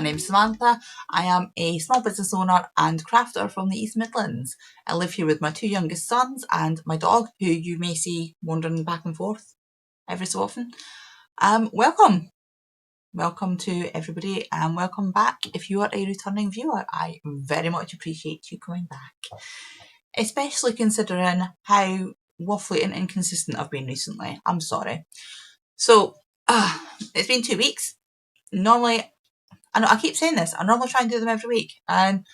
name's Samantha. I am a small business owner and crafter from the East Midlands. I live here with my two youngest sons and my dog, who you may see wandering back and forth every so often. Welcome to everybody, and welcome back if you are a returning viewer. I very much appreciate you coming back, especially considering how waffly and inconsistent I've been recently. I'm sorry. So, it's been 2 weeks. Normally, I know I keep saying this, I normally try and do them every week, and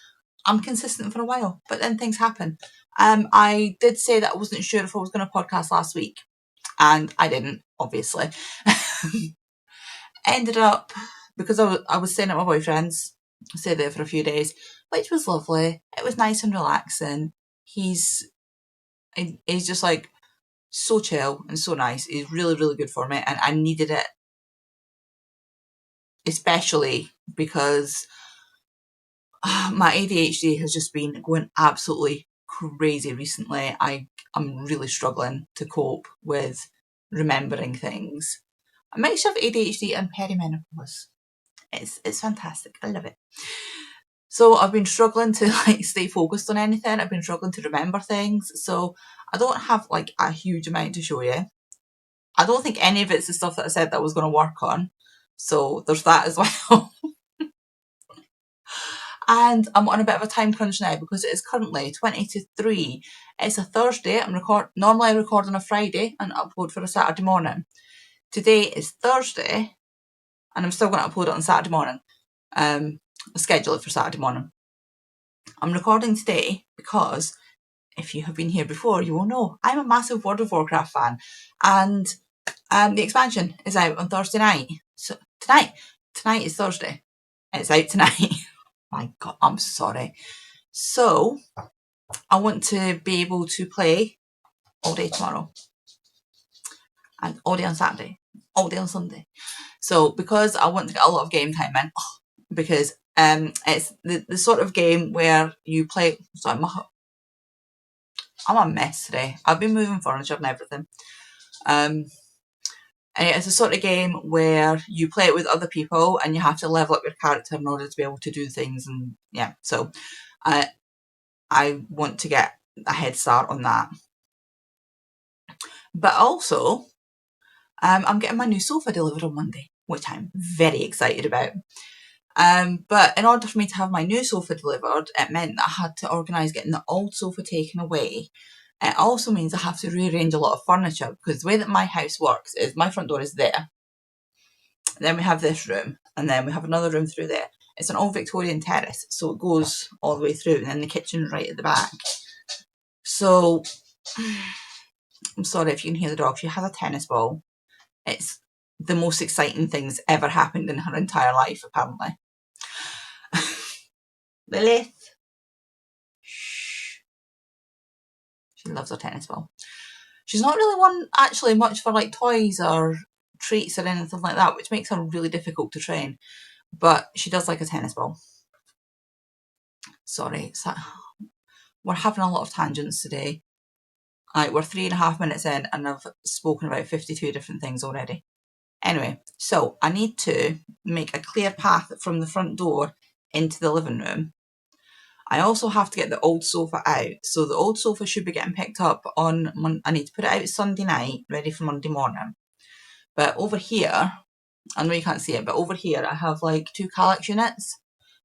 I'm consistent for a while, but then things happen. I did say that I wasn't sure if I was going to podcast last week, and I didn't, obviously. Ended up, because I was staying at my boyfriend's, I stayed there for a few days, which was lovely. It was nice and relaxing. He's just like so chill and so nice. He's really, really good for me, and I needed it, especially because my ADHD has just been going absolutely crazy recently. I'm really struggling to cope with remembering things. A mixture of ADHD and perimenopause. It's fantastic. I love it. So I've been struggling to stay focused on anything. I've been struggling to remember things. So I don't have a huge amount to show you. I don't think any of it's the stuff that I said that I was going to work on. So there's that as well. And I'm on a bit of a time crunch now because it is currently 20 to 3. It's a Thursday. Normally I record on a Friday and upload for a Saturday morning. Today is Thursday and I'm still going to upload it on Saturday morning. I'll schedule it for Saturday morning. I'm recording today because if you have been here before, you will know I'm a massive World of Warcraft fan, and the expansion is out on Thursday night. So tonight is Thursday. It's out tonight. My God, I'm sorry. So I want to be able to play all day tomorrow and all day on Saturday, all day on Sunday. So because I want to get a lot of game time in, because it's the sort of game where you play. Sorry, I'm a mess today. I've been moving furniture and everything. And it's a sort of game where you play it with other people and you have to level up your character in order to be able to do things. And yeah, so I want to get a head start on that. But also, I'm getting my new sofa delivered on Monday, which I'm very excited about. But in order for me to have my new sofa delivered, it meant that I had to organise getting the old sofa taken away. It also means I have to rearrange a lot of furniture, because the way that my house works is my front door is there. Then we have this room, and then we have another room through there. It's an old Victorian terrace, so it goes all the way through, and then the kitchen's right at the back. So, I'm sorry if you can hear the dog. She has a tennis ball. It's the most exciting thing's ever happened in her entire life, apparently. Lilith. Shh. She loves her tennis ball. She's not really one actually much for toys or treats or anything like that, which makes her really difficult to train. But she does like a tennis ball. Sorry, we're having a lot of tangents today. We're 3.5 minutes in and I've spoken about 52 different things already. Anyway, so I need to make a clear path from the front door into the living room. I also have to get the old sofa out. So the old sofa should be getting picked up on I need to put it out Sunday night, ready for Monday morning. But over here, I know you can't see it, but over here I have 2 Kallax units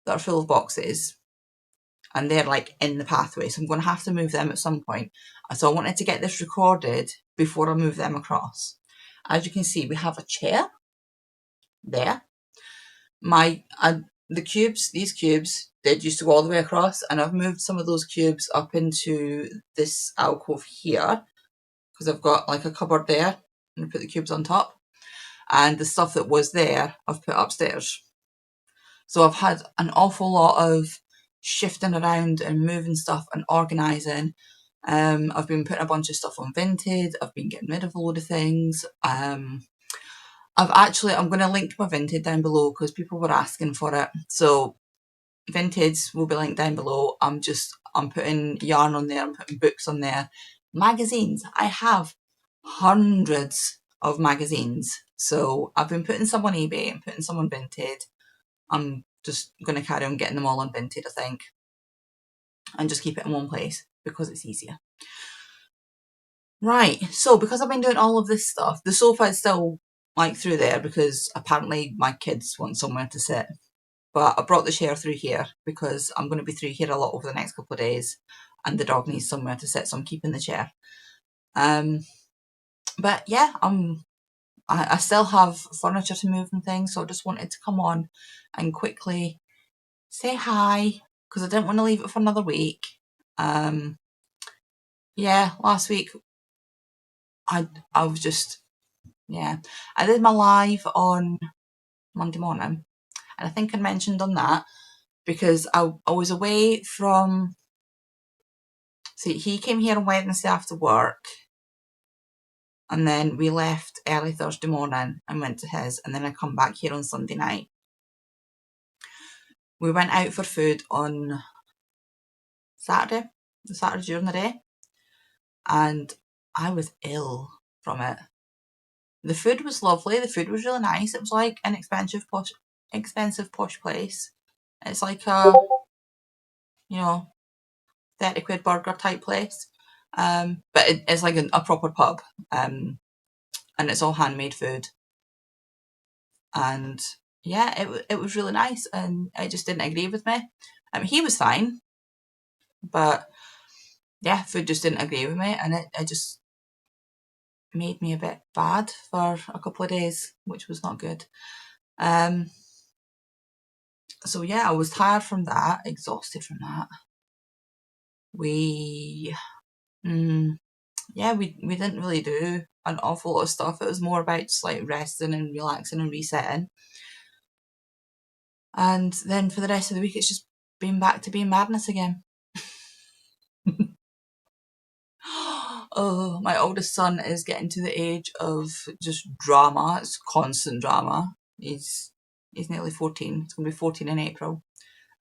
that are full of boxes. And they're in the pathway, so I'm going to have to move them at some point. So I wanted to get this recorded before I move them across. As you can see, we have a chair there. These cubes did used to go all the way across, and I've moved some of those cubes up into this alcove here because I've got a cupboard there. I'm going to put the cubes on top, and the stuff that was there I've put upstairs. So I've had an awful lot of shifting around and moving stuff and organising. I've been putting a bunch of stuff on Vinted. I've been getting rid of a load of things. I'm going to link my Vinted down below because people were asking for it. So Vinted will be linked down below. I'm putting yarn on there. I'm putting books on there. Magazines. I have hundreds of magazines. So I've been putting some on eBay and putting some on Vinted. I'm just going to carry on getting them all on Vinted, I think, and just keep it in one place because it's easier. Right, so because I've been doing all of this stuff, the sofa is still like through there because apparently my kids want somewhere to sit. But I brought the chair through here because I'm going to be through here a lot over the next couple of days, and the dog needs somewhere to sit, so I'm keeping the chair. But yeah, I still have furniture to move and things, so I just wanted to come on and quickly say hi because I didn't want to leave it for another week. Yeah, last week I was just, yeah, I did my live on Monday morning, and I think I mentioned on that because I was away from, see, he came here on Wednesday after work, and then we left early Thursday morning and went to his, and then I come back here on Sunday night. We went out for food on Saturday during the day, and I was ill from it. The food was lovely, the food was really nice. It was like an expensive posh place. It's like a, 30 quid burger type place. But it's like a proper pub. And it's all handmade food. And yeah, it was really nice, and it just didn't agree with me. He was fine, but yeah, food just didn't agree with me, and it just made me a bit bad for a couple of days, which was not good. So yeah, I was tired from that, exhausted from that. We didn't really do an awful lot of stuff. It was more about just like resting and relaxing and resetting. And then for the rest of the week, it's just been back to being madness again. Oh, my oldest son is getting to the age of just drama. It's constant drama. He's nearly 14. He's going to be 14 in April.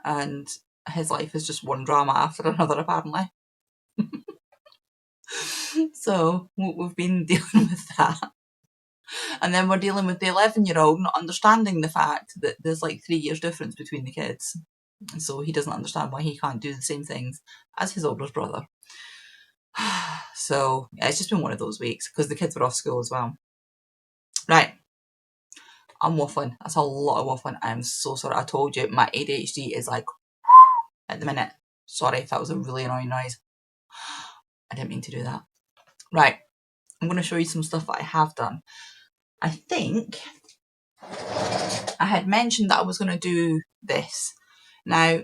And his life is just one drama after another, apparently. So we've been dealing with that. And then we're dealing with the 11-year-old not understanding the fact that there's like 3 years difference between the kids. So he doesn't understand why he can't do the same things as his older brother. So yeah, it's just been one of those weeks because the kids were off school as well. Right, I'm waffling. That's a lot of waffling. I'm so sorry. I told you my ADHD is like at the minute. Sorry if that was a really annoying noise. I didn't mean to do that. Right, I'm going to show you some stuff that I have done. I think I had mentioned that I was going to do this. Now,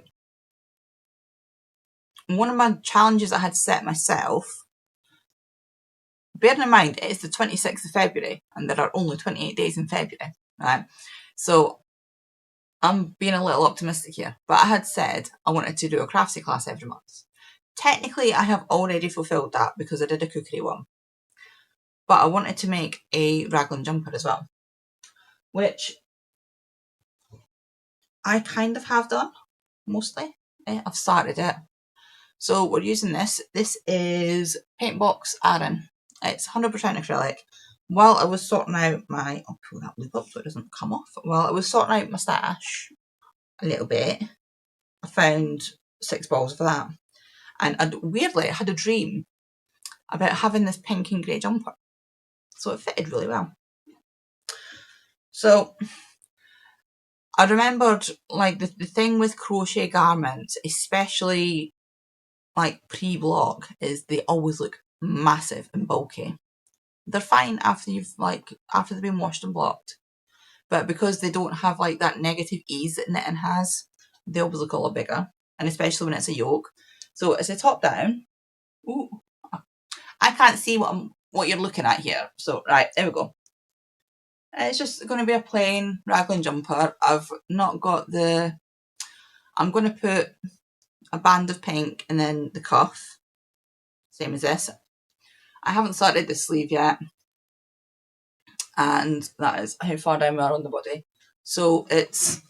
one of my challenges I had set myself, bearing in mind it is the 26th of February and there are only 28 days in February, right? So I'm being a little optimistic here, but I had said I wanted to do a Craftsy class every month. Technically, I have already fulfilled that because I did a cookery one, but I wanted to make a raglan jumper as well, which I kind of have done, mostly. I've started it. So we're using this. This is Paintbox Aran. It's 100% acrylic. While I was sorting out my, I'll pull that loop up so it doesn't come off. While I was sorting out my stash a little bit, I found 6 balls of that. And weirdly, I had a dream about having this pink and grey jumper. So it fitted really well. So I remembered, like, the thing with crochet garments, especially like pre-block, is they always look massive and bulky. They're fine after they've been washed and blocked, but because they don't have like that negative ease that knitting has, they always look a lot bigger, and especially when it's a yoke. So it's a top down. Ooh, I can't see what you're looking at here. So right, there we go. It's just going to be a plain raglan jumper. I've not got I'm going to put a band of pink and then the cuff, same as this. I haven't started the sleeve yet, and that is how far down we are on the body. So it's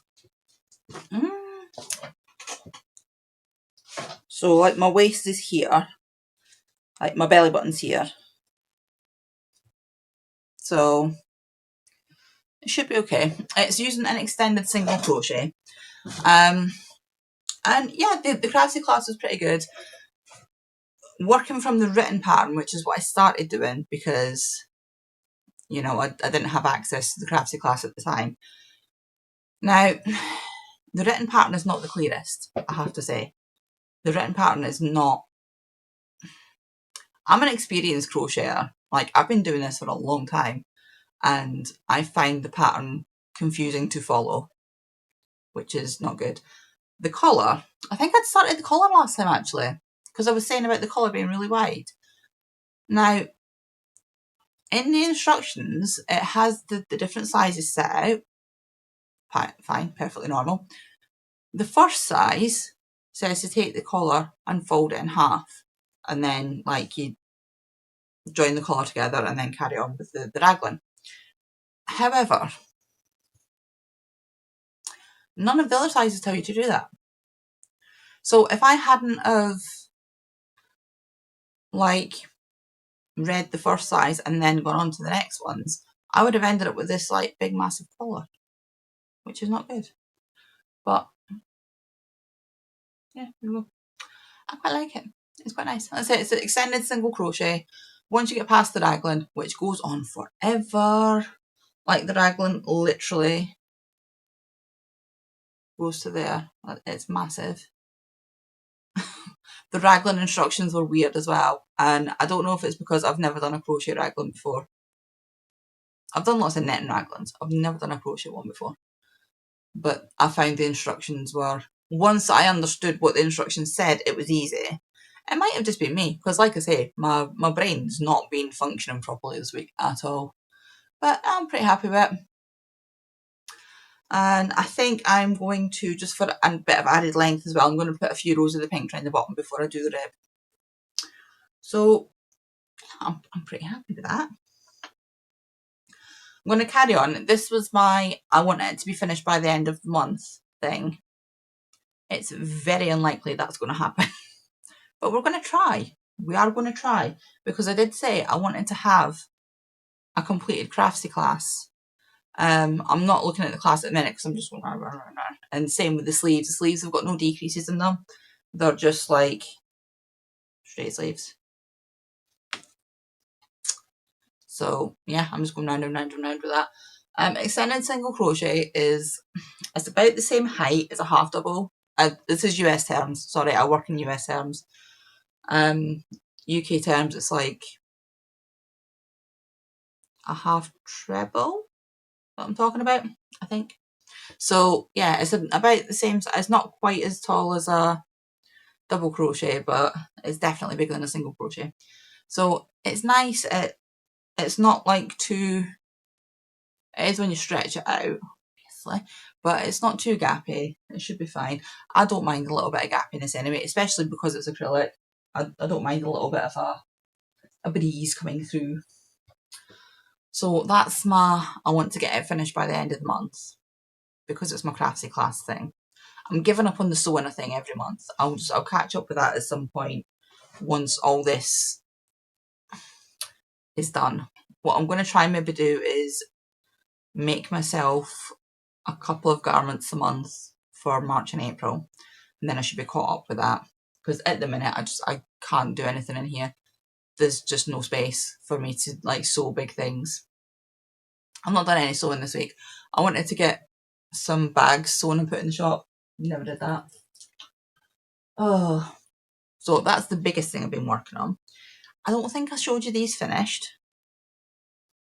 so like my waist is here, like my belly button's here, so it should be okay. It's using an extended single crochet. And yeah, the Craftsy class was pretty good. Working from the written pattern, which is what I started doing because, you know, I didn't have access to the Craftsy class at the time. Now, the written pattern is not the clearest, I have to say. The written pattern is not... I'm an experienced crocheter. Like, I've been doing this for a long time, and I find the pattern confusing to follow, which is not good. The collar, I think I'd started the collar last time actually, because I was saying about the collar being really wide. Now, in the instructions, it has the different sizes set out. Fine, perfectly normal. The first size says to take the collar and fold it in half, and then like you join the collar together and then carry on with the raglan. However, none of the other sizes tell you to do that. So if I hadn't have like read the first size and then gone on to the next ones, I would have ended up with this like big massive collar, which is not good. But yeah, there we go. I quite like it. It's quite nice. That's it. It's an extended single crochet. Once you get past the raglan, which goes on forever, like the raglan literally goes to there. It's massive. The raglan instructions were weird as well, and I don't know if it's because I've never done a crochet raglan before. I've done lots of knitting raglans. I've never done a crochet one before. But I found the instructions were... Once I understood what the instructions said, it was easy. It might have just been me, because like I say, my brain's not been functioning properly this week at all. But I'm pretty happy with it. And I think I'm going to, just for a bit of added length as well, I'm going to put a few rows of the pink around the bottom before I do the rib. So I'm pretty happy with that. I'm going to carry on. This was my, I want it to be finished by the end of the month thing. It's very unlikely that's going to happen. But we're going to try. We are going to try. Because I did say I wanted to have a completed Craftsy class. I'm not looking at the class at the minute because I'm just going rah, rah, rah, rah. And same with the sleeves. The sleeves have got no decreases in them. They're just like straight sleeves. So yeah, I'm just going round and round and round with that. Extended single crochet is, it's about the same height as a half double. This is US terms. Sorry, I work in US terms. UK terms, it's like a half treble that I'm talking about, I think. So yeah, it's about the same. It's not quite as tall as a double crochet, but it's definitely bigger than a single crochet. So it's nice. It's not like too... It is when you stretch it out, obviously, but it's not too gappy. It should be fine. I don't mind a little bit of gappiness anyway, especially because it's acrylic. I don't mind a little bit of a breeze coming through. So that's my... I want to get it finished by the end of the month because it's my Craftsy class thing. I'm giving up on the sewing thing every month. I'll catch up with that at some point once all this is done. What I'm going to try and maybe do is make myself a couple of garments a month for March and April, and then I should be caught up with that, because at the minute I can't do anything in here. There's just no space for me to like sew big things. I've not done any sewing this week. I wanted to get some bags sewn and put in the shop. Never did that. Oh, so that's the biggest thing I've been working on. I don't think I showed you these finished,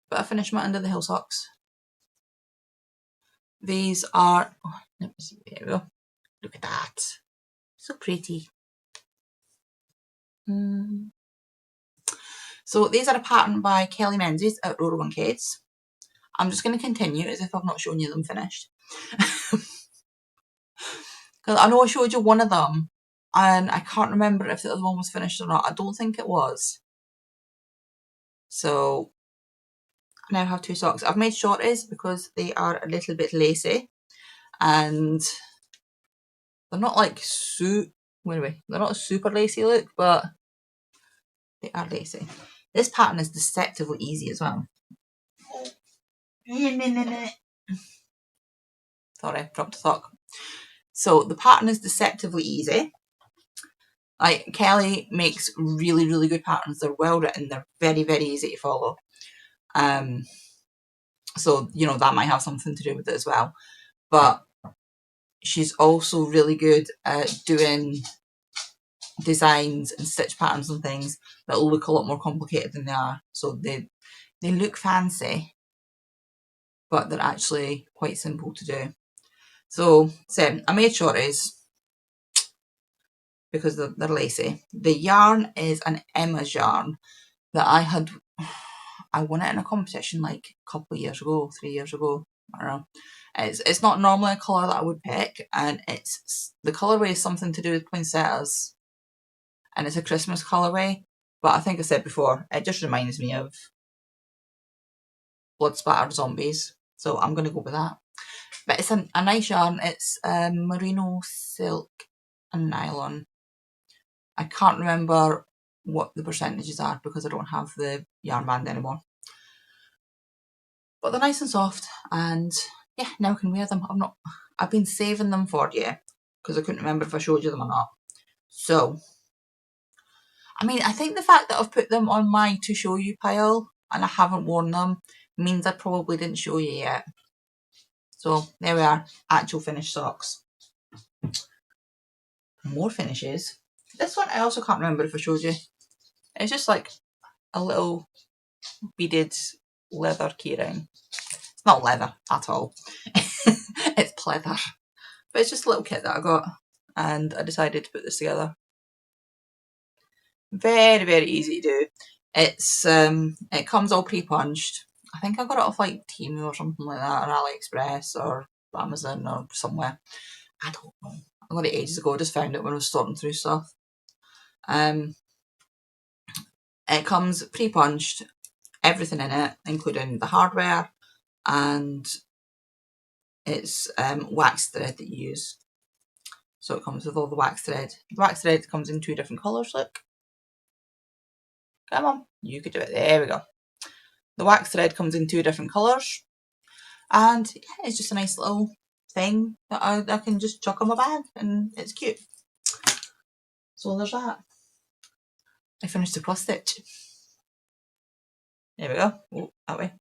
but I finished my Under the Hill socks. These are... Oh, let me see. There we go. Look at that. So pretty. So these are a pattern by Kelly Menzies at Roro and Kids. I'm just going to continue as if I've not shown you them finished. Because I know I showed you one of them, and I can't remember if the other one was finished or not. I don't think it was. So I now have two socks. I've made shorties because they are a little bit lacy, and they're not like they're not a super lacy look, but they are lacy. This pattern is deceptively easy as well. Sorry, dropped a sock. So the pattern is deceptively easy. Like, Kelly makes really, really good patterns. They're well written. They're very, very easy to follow. So, you know, that might have something to do with it as well. But she's also really good at doing designs and stitch patterns and things that will look a lot more complicated than they are. So they look fancy, but they're actually quite simple to do. So I made shorties because they're lacy. The yarn is an Emma's yarn that I won it in a competition like a couple of years ago, 3 years ago. I don't know. It's not normally a colour that I would pick, and the colourway is something to do with poinsettias, and it's a Christmas colourway. But I think I said before, it just reminds me of blood splattered zombies, so I'm going to go with that. But it's a nice yarn. It's merino silk and nylon. I can't remember what the percentages are because I don't have the yarn band anymore. But they're nice and soft, and yeah, now I can wear them. I've been saving them for you because I couldn't remember if I showed you them or not. So, I mean, I think the fact that I've put them on my to show you pile and I haven't worn them means I probably didn't show you yet. So there we are, actual finished socks. More finishes. This one I also can't remember if I showed you. It's just like a little beaded leather keyring. It's not leather at all. It's pleather. But it's just a little kit that I got, and I decided to put this together. Very, very easy to do. It comes all pre-punched. I think I got it off like Temu or something like that, or AliExpress or Amazon or somewhere. I don't know. I got it ages ago. I just found it when I was sorting through stuff. It comes pre-punched, everything in it, including the hardware, and it's wax thread that you use. So it comes with all the wax thread. The wax thread comes in 2 different colours, look. Come on, you could do it. There we go. The wax thread comes in 2 different colours, and yeah, it's just a nice little thing that I can just chuck on my bag, and it's cute. So there's that. I finished the cross stitch. There we go. Oh, that way.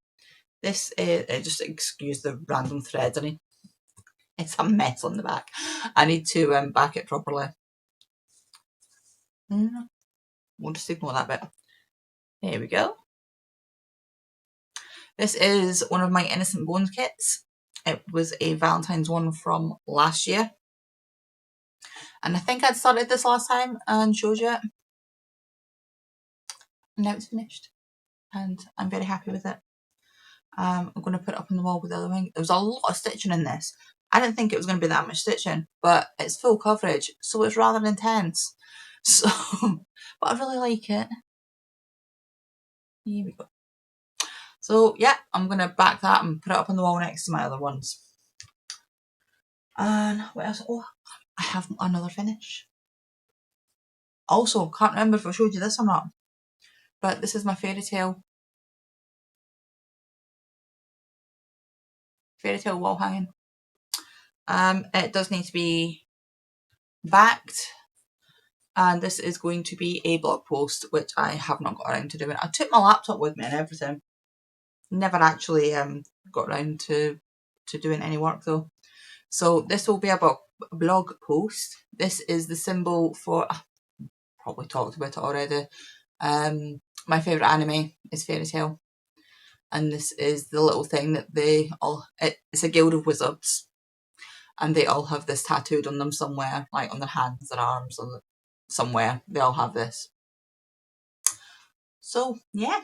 This is, just excuse the random threads. It's a mess on the back. I need to back it properly. We'll just ignore that bit. There we go. This is one of my Innocent Bones kits. It was a Valentine's one from last year. And I think I'd started this last time and showed you it. And now it's finished. And I'm very happy with it. I'm going to put it up on the wall with the other wing. There was a lot of stitching in this. I didn't think it was going to be that much stitching, but it's full coverage, so it's rather intense. So, but I really like it. Here we go. So yeah, I'm going to back that and put it up on the wall next to my other ones. And what else? Oh, I have another finish. Also, can't remember if I showed you this or not, but this is my fairy tale wall hanging. It does need to be backed, and this is going to be a blog post, which I have not got around to doing. I took my laptop with me and everything. Never actually got around to doing any work though. So this will be a blog post. This is the symbol for, I probably talked about it already. My favourite anime is Fairy Tail. And this is the little thing that it's a guild of wizards. And they all have this tattooed on them somewhere, like on their hands, their arms, or somewhere. They all have this. So, yeah.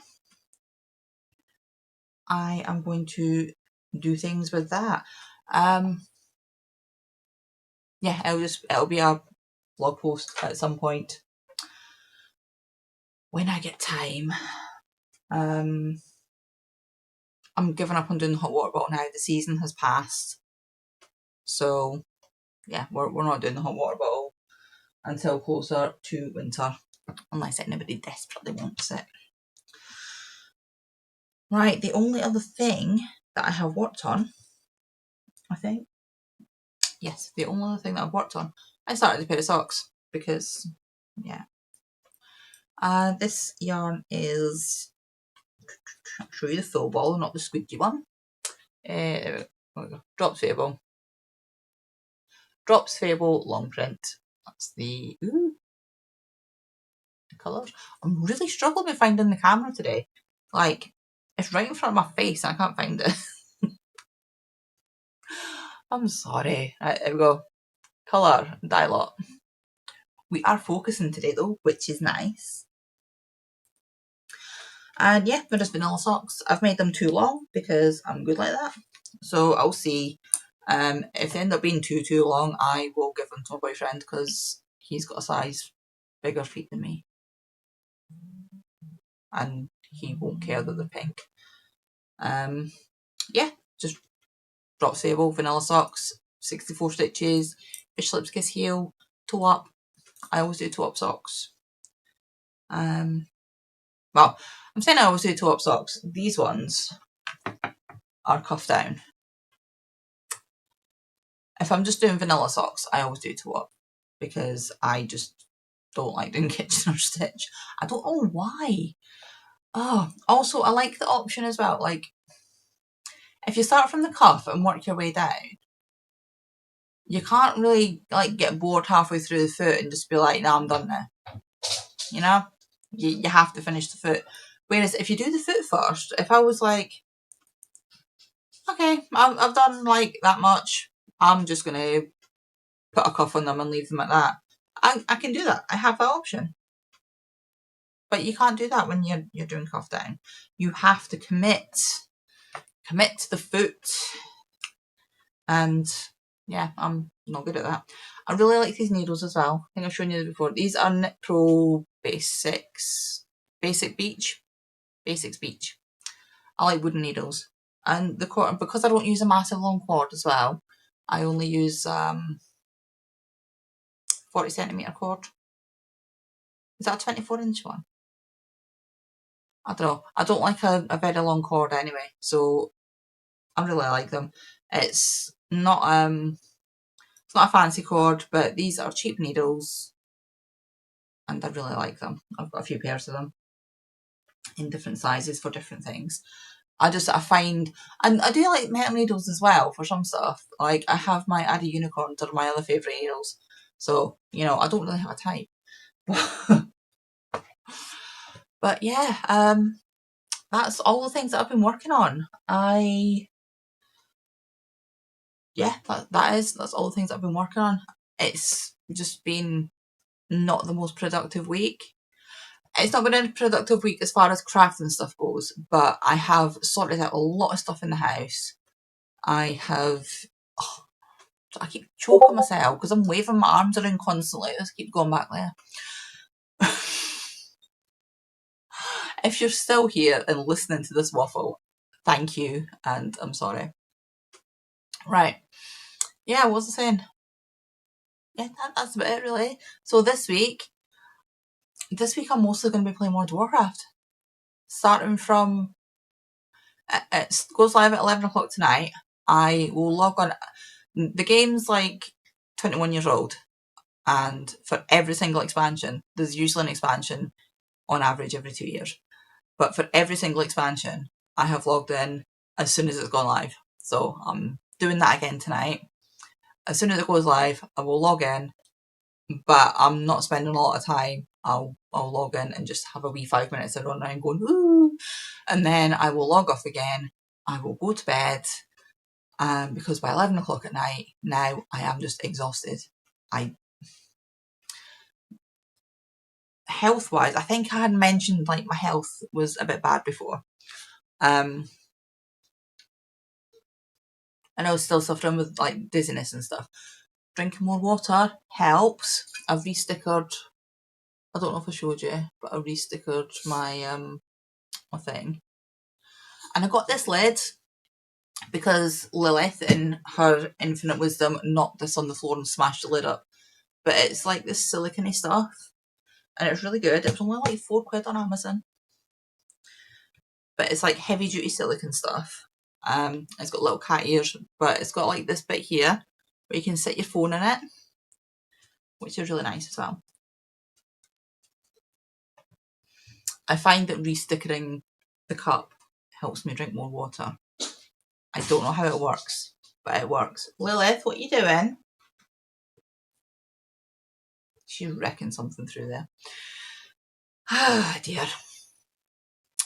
I am going to do things with that. Yeah, it'll be a blog post at some point when I get time. I'm giving up on doing the hot water bottle now. The season has passed. So yeah, we're not doing the hot water bottle until closer to winter, unless anybody desperately wants it. Right, the only other thing that I have worked on, I think, yes, the only other thing that I've worked on. I started a pair of socks because, yeah. This yarn is, I'll show you the full ball, not the squeaky one. There we go. Drops Fable. Drops Fable long print. That's the colours. I'm really struggling with finding the camera today. Like, it's right in front of my face and I can't find it. I'm sorry. Right, there we go. Colour, dye lot. We are focusing today though, which is nice. And yeah, they're just vanilla socks. I've made them too long because I'm good like that. So I'll see. If they end up being too long, I will give them to my boyfriend because he's got a size bigger feet than me. And he won't care that they're pink. Yeah, just drop sable, vanilla socks, 64 stitches, fish lips kiss heel, toe up. I always do toe up socks. Well, I'm saying I always do toe up socks. These ones are cuff down. If I'm just doing vanilla socks, I always do toe up because I just don't like doing kitchen or stitch. I don't know why. Oh, also I like the option as well. Like, if you start from the cuff and work your way down, you can't really like get bored halfway through the foot and just be like, "No, I'm done now." You know, you have to finish the foot. Whereas if you do the foot first, if I was like, okay, I've done like that much, I'm just gonna put a cuff on them and leave them at that. I can do that. I have that option. But you can't do that when you're doing cuff down. You have to commit to the foot. And yeah, I'm not good at that. I really like these needles as well. I think I've shown you this before. These are Knit Pro Basics Beach. I like wooden needles. And the cord, because I don't use a massive long cord as well, I only use 40cm cord. Is that a 24-inch one? I don't know. I don't like a very long cord anyway, so I really like them. It's not a fancy cord, but these are cheap needles and I really like them. I've got a few pairs of them in different sizes for different things. I find, and I do like metal needles as well for some stuff. Like, I have my Addy Unicorns are my other favourite needles. So, you know, I don't really have a type. But yeah, that's all the things that I've been working on. That's all the things I've been working on. It's just been not the most productive week. It's not been a productive week as far as crafting stuff goes, but I have sorted out a lot of stuff in the house. I keep choking myself because I'm waving my arms around constantly. Let's keep going back there. If you're still here and listening to this waffle, thank you, and I'm sorry. Right. Yeah, what was I saying? Yeah, that's about it really. So this week I'm mostly going to be playing World of Warcraft. Starting from, it goes live at 11 o'clock tonight. I will log on. The game's like 21 years old, and for every single expansion, there's usually an expansion on average every 2 years. But for every single expansion, I have logged in as soon as it's gone live. So I'm doing that again tonight. As soon as it goes live, I will log in, but I'm not spending a lot of time. I'll log in and just have a wee 5 minutes of run around going, woo! And then I will log off again. I will go to bed. Because by 11 o'clock at night, now I am just exhausted. Health-wise, I think I had mentioned like my health was a bit bad before. And I was still suffering with like dizziness and stuff. Drinking more water helps. I've restickered, I don't know if I showed you, but I restickered my thing. And I got this lid because Lilith, in her infinite wisdom, knocked this on the floor and smashed the lid up. But it's like this silicone stuff, and it's really good. It was only like £4 on Amazon. But it's like heavy duty silicone stuff. It's got little cat ears, but it's got like this bit here, but you can sit your phone in it, which is really nice as well. I find that re-stickering the cup helps me drink more water. I don't know how it works, but it works. Lilith, what are you doing? She's wrecking something through there. Ah, dear.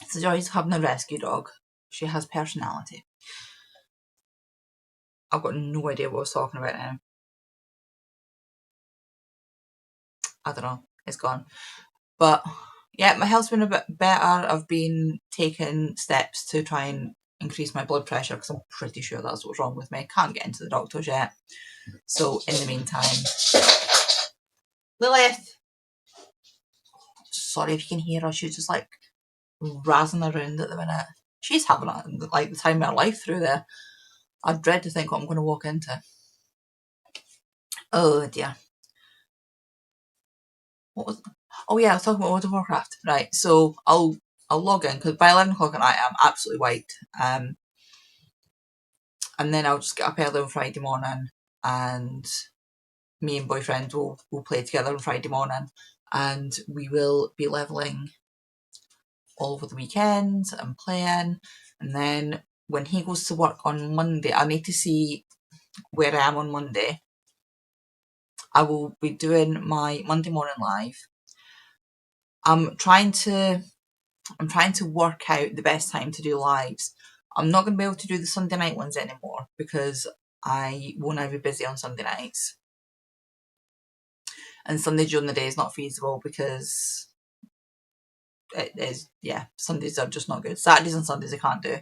It's the joys of having a rescue dog. She has personality. I've got no idea what I was talking about now. I don't know. It's gone. But yeah, my health's been a bit better. I've been taking steps to try and increase my blood pressure because I'm pretty sure that's what's wrong with me. Can't get into the doctors yet. So in the meantime, Lilith! Sorry if you can hear her. She's just like razzing around at the minute. She's having like the time of her life through there. I dread to think what I'm going to walk into. Oh dear. What was? Oh yeah, I was talking about World of Warcraft. Right, so I'll log in because by 11 o'clock at night I'm absolutely wiped. And then I'll just get up early on Friday morning, and me and boyfriend will play together on Friday morning, and we will be leveling all over the weekend and playing. And then when he goes to work on Monday, I need to see where I am on Monday. I will be doing my Monday morning live. I'm trying to work out the best time to do lives. I'm not going to be able to do the Sunday night ones anymore because I won't now be busy on Sunday nights. And Sunday during the day is not feasible because it is, yeah, Sundays are just not good. Saturdays and Sundays I can't do.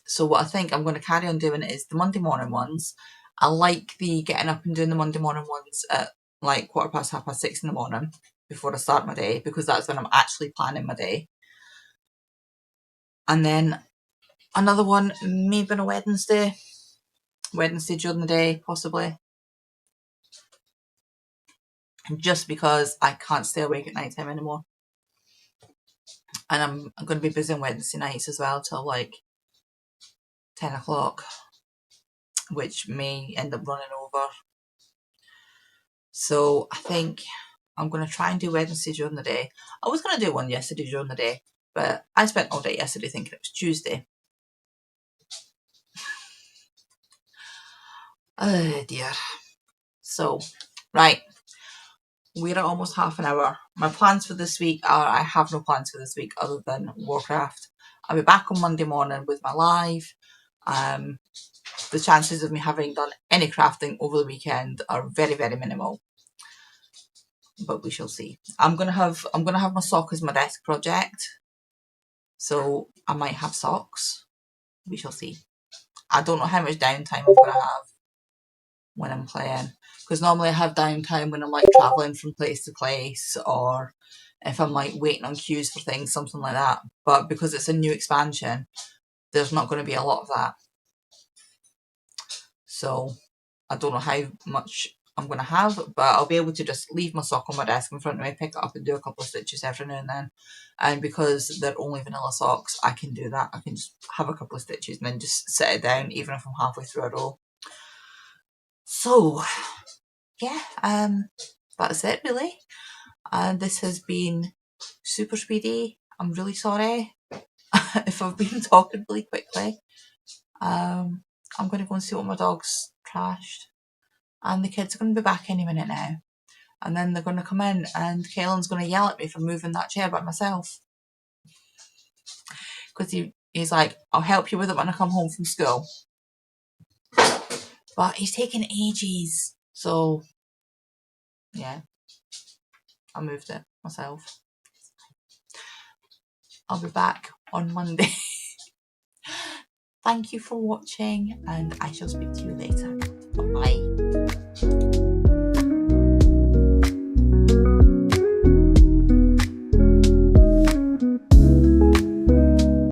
So what I think I'm going to carry on doing is the Monday morning ones. I like the getting up and doing the Monday morning ones at like 6:15 in the morning before I start my day, because that's when I'm actually planning my day. And then another one maybe on a Wednesday during the day possibly, just because I can't stay awake at night time anymore. And I'm going to be busy on Wednesday nights as well till like 10 o'clock, which may end up running over. So I think I'm going to try and do Wednesday during the day. I was going to do one yesterday during the day, but I spent all day yesterday thinking it was Tuesday. Oh dear. So, right. We're at almost half an hour. My plans for this week are, I have no plans for this week other than Warcraft. I'll be back on Monday morning with my live. The chances of me having done any crafting over the weekend are very, very minimal. But we shall see. I'm gonna have my sock as my desk project. So I might have socks. We shall see. I don't know how much downtime I'm gonna have when I'm playing, because normally I have downtime when I'm like traveling from place to place, or if I'm like waiting on queues for things, something like that. But because it's a new expansion, there's not going to be a lot of that. So I don't know how much I'm going to have, but I'll be able to just leave my sock on my desk in front of me, pick it up and do a couple of stitches every now and then. And because they're only vanilla socks, I can do that. I can just have a couple of stitches and then just set it down, even if I'm halfway through a row. So yeah, that's it really. And this has been super speedy. I'm really sorry if I've been talking really quickly. I'm going to go and see what my dog's trashed, and the kids are going to be back any minute now, and then they're going to come in and Kaelin's going to yell at me for moving that chair by myself, because he's like, I'll help you with it when I come home from school, but he's taking ages. So yeah, I moved it myself. I'll be back on Monday. Thank you for watching, and I shall speak to you later. Bye.